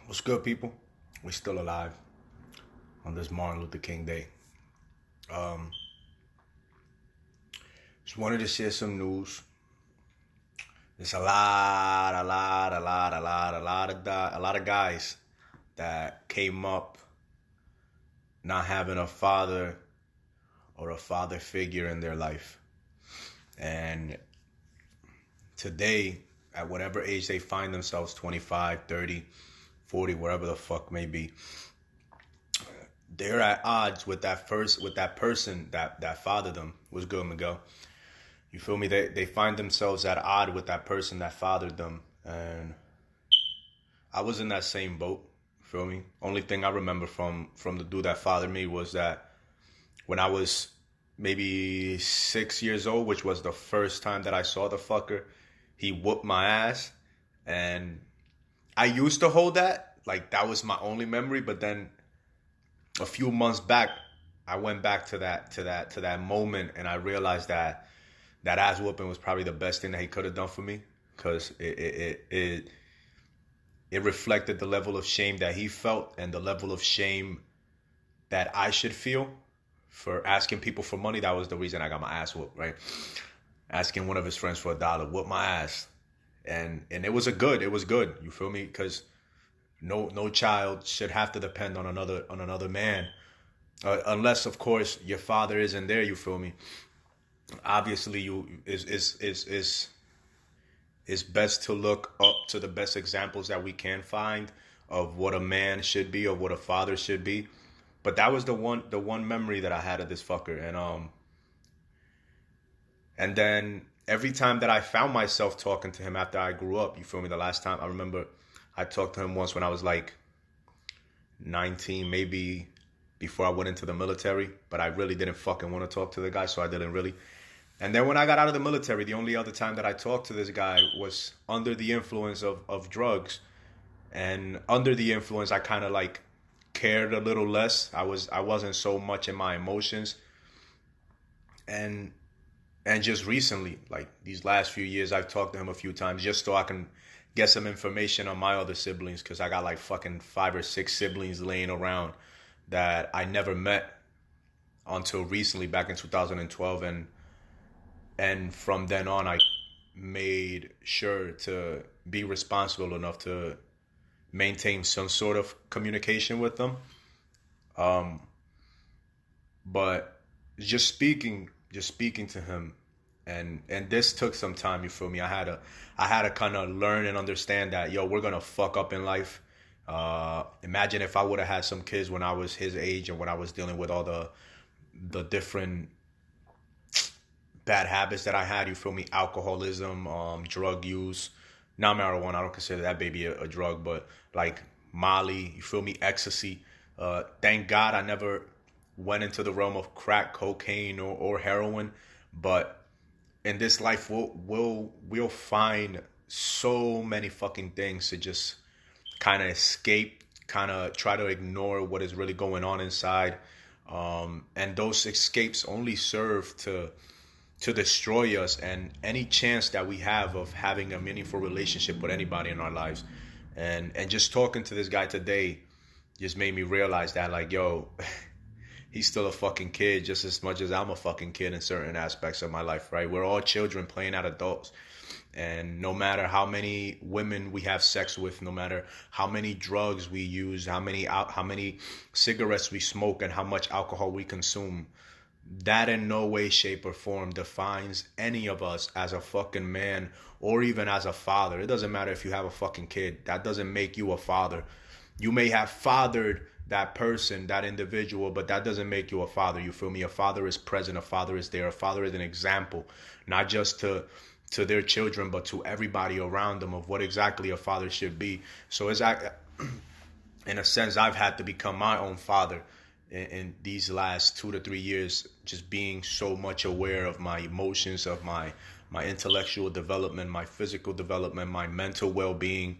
What's good, people? We're still alive on this Martin Luther King Day. Um, just wanted to share some news. There's a lot of guys that came up not having a father or a father figure in their life, and today, at whatever age they find themselves, 25, 30, 40, wherever the fuck may be, they're at odds with that person that fathered them. Was good, Miguel. You feel me? They find themselves at odd with that person that fathered them, and I was in that same boat. Feel me? Only thing I remember from the dude that fathered me was that when I was maybe 6 years old, which was the first time that I saw the fucker, he whooped my ass, and I used to hold that like that was my only memory. But then a few months back, I went back to that moment, and I realized that ass whooping was probably the best thing that he could have done for me, because it reflected the level of shame that he felt and the level of shame that I should feel for asking people for money. That was the reason I got my ass whooped, right? Asking one of his friends for $1, whoop my ass, and it was good. You feel me? Because no child should have to depend on another man, unless of course your father isn't there. You feel me? Obviously, you is it's best to look up to the best examples that we can find of what a man should be, of what a father should be. But that was the one memory that I had of this fucker, and then every time that I found myself talking to him after I grew up, you feel me? The last time I remember, I talked to him once when I was like 19, maybe before I went into the military, but I really didn't fucking want to talk to the guy, so I didn't really. And then when I got out of the military, the only other time that I talked to this guy was under the influence of drugs. And under the influence, I kind of like cared a little less. I wasn't so much in my emotions. And just recently, like these last few years, I've talked to him a few times just so I can get some information on my other siblings, because I got like fucking 5 or 6 siblings laying around that I never met until recently, back in 2012. And from then on, I made sure to be responsible enough to maintain some sort of communication with them. Um, but just speaking to him, and this took some time. You feel me? I had to kind of learn and understand that, yo, we're gonna fuck up in life. Imagine if I would have had some kids when I was his age and when I was dealing with all the different bad habits that I had. You feel me? Alcoholism, drug use, not marijuana. I don't consider that baby a drug, but like Molly. You feel me? Ecstasy. Thank God I never went into the realm of crack, cocaine, or heroin. But in this life, we'll find so many fucking things to just kind of escape, kind of try to ignore what is really going on inside. And those escapes only serve to destroy us and any chance that we have of having a meaningful relationship with anybody in our lives. And just talking to this guy today just made me realize that, like, yo, he's still a fucking kid just as much as I'm a fucking kid in certain aspects of my life, right? We're all children playing at adults. And no matter how many women we have sex with, no matter how many drugs we use, how many cigarettes we smoke, and how much alcohol we consume, that in no way, shape, or form defines any of us as a fucking man or even as a father. It doesn't matter if you have a fucking kid. That doesn't make you a father. You may have fathered that person, that individual, but that doesn't make you a father. You feel me? A father is present. A father is there. A father is an example, not just to their children, but to everybody around them, of what exactly a father should be. So in a sense, I've had to become my own father in these last 2 to 3 years, just being so much aware of my emotions, of my intellectual development, my physical development, my mental well-being,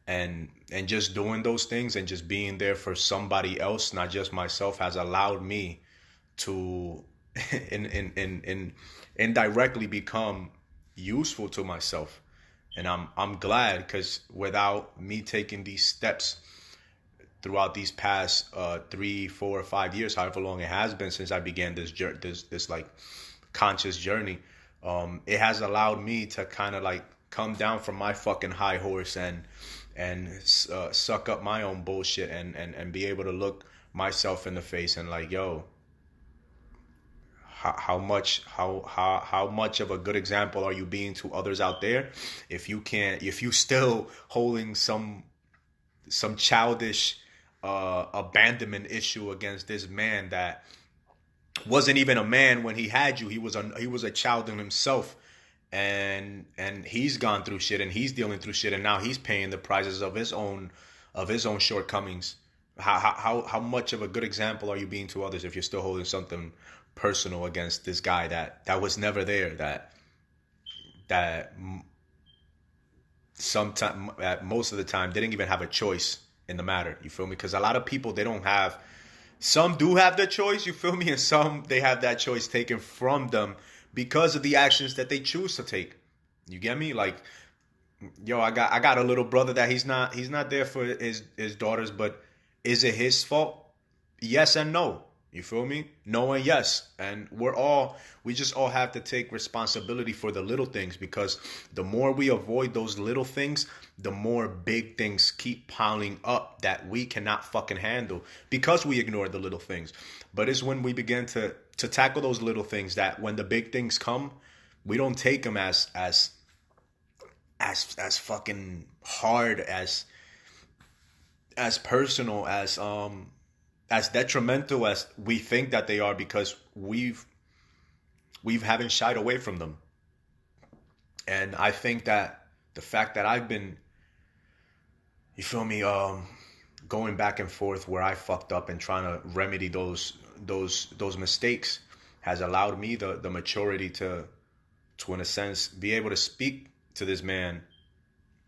and just doing those things and just being there for somebody else, not just myself, has allowed me to in indirectly become useful to myself. And I'm glad, because without me taking these steps throughout these past 3, 4, 5 years, however long it has been since I began this like conscious journey, it has allowed me to kind of like come down from my fucking high horse and suck up my own bullshit and be able to look myself in the face and like, yo, how much of a good example are you being to others out there if you still holding some childish abandonment issue against this man that wasn't even a man when he had you. He was a child in himself, and he's gone through shit and he's dealing through shit, and now he's paying the prices of his own shortcomings. How much of a good example are you being to others if you're still holding something personal against this guy that was never there, that sometime at most of the time didn't even have a choice in the matter, you feel me? Because a lot of people, they don't have, some do have the choice, you feel me, and some they have that choice taken from them because of the actions that they choose to take. You get me? Like, yo, I got a little brother that he's not there for his daughters, but is it his fault? Yes and no. You feel me? No and yes. And we just all have to take responsibility for the little things, because the more we avoid those little things, the more big things keep piling up that we cannot fucking handle because we ignore the little things. But it's when we begin to tackle those little things that when the big things come, we don't take them as fucking hard, as personal, as detrimental as we think that they are, because we've haven't shied away from them. And I think that the fact that I've been, you feel me, going back and forth where I fucked up and trying to remedy those mistakes has allowed me the maturity to in a sense be able to speak to this man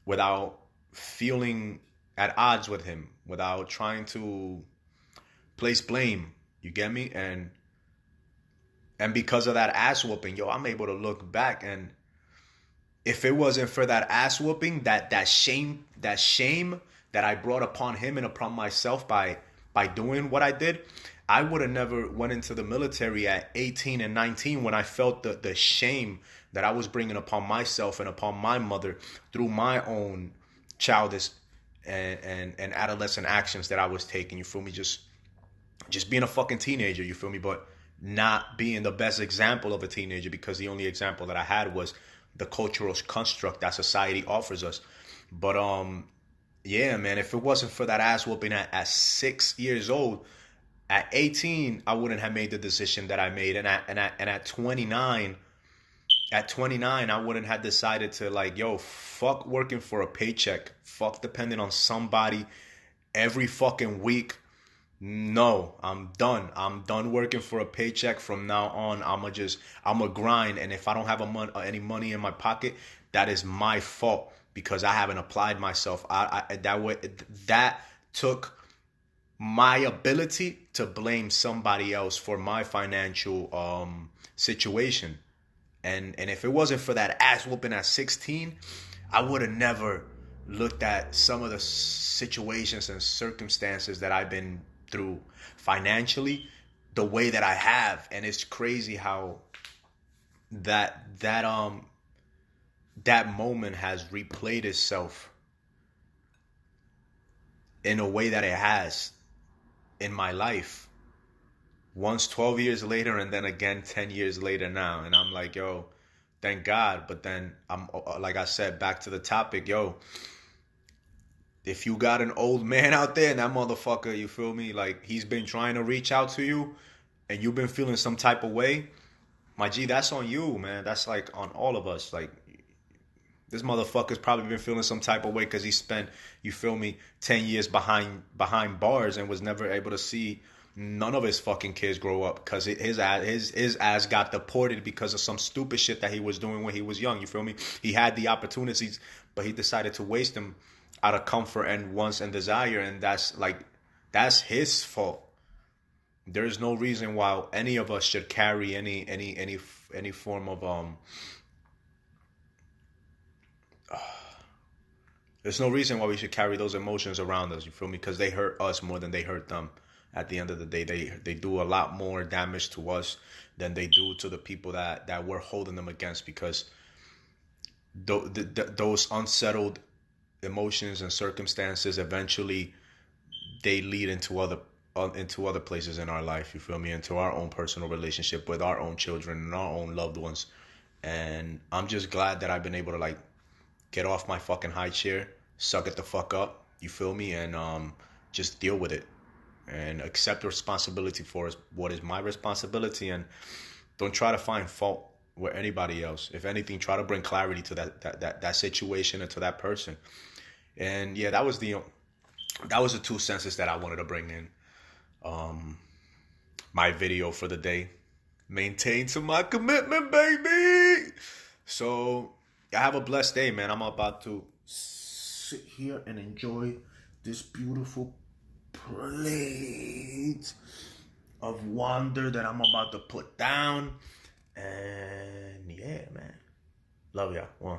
without feeling at odds with him, without trying to place blame. You get me? And because of that ass whooping, yo, I'm able to look back, and if it wasn't for that ass whooping, that shame that I brought upon him and upon myself by doing what I did, I would have never went into the military at 18 and 19 when I felt the shame that I was bringing upon myself and upon my mother through my own childish and adolescent actions that I was taking. You feel me? Just being a fucking teenager, you feel me? But not being the best example of a teenager, because the only example that I had was the cultural construct that society offers us. But yeah, man, if it wasn't for that ass whooping at 6 years old, at 18, I wouldn't have made the decision that I made. And at 29, I wouldn't have decided to, like, yo, fuck working for a paycheck. Fuck depending on somebody every fucking week. No, I'm done. I'm done working for a paycheck. From now on, I'm a grind. And if I don't have any money in my pocket, that is my fault, because I haven't applied myself. That took my ability to blame somebody else for my financial situation. And if it wasn't for that ass whooping at 16, I would have never looked at some of the situations and circumstances that I've been through financially the way that I have. And it's crazy how that moment has replayed itself in a way that it has in my life. Once 12 years later, and then again 10 years later now. And I'm like, yo, thank God. But then I'm, like I said, back to the topic, yo, if you got an old man out there and that motherfucker, you feel me, like he's been trying to reach out to you and you've been feeling some type of way, my G, that's on you, man. That's like on all of us. Like, this motherfucker's probably been feeling some type of way because he spent, you feel me, 10 years behind bars and was never able to see none of his fucking kids grow up, because his ass got deported because of some stupid shit that he was doing when he was young. You feel me? He had the opportunities, but he decided to waste them out of comfort and wants and desire, and that's his fault. There's no reason why any of us should carry any form of There's no reason why we should carry those emotions around us. You feel me? Because they hurt us more than they hurt them. At the end of the day, they do a lot more damage to us than they do to the people that we're holding them against. Because those unsettled emotions and circumstances eventually they lead into other places in our life. You feel me? Into our own personal relationship with our own children and our own loved ones. And I'm just glad that I've been able to like get off my fucking high chair, suck it the fuck up. You feel me? And just deal with it and accept responsibility for what is my responsibility, and don't try to find fault with anybody else. If anything, try to bring clarity to that situation and to that person. And yeah, that was the two senses that I wanted to bring in. My video for the day. Maintain to my commitment, baby. So I have a blessed day, man. I'm about to sit here and enjoy this beautiful plate of wonder that I'm about to put down. And yeah, man. Love y'all. One.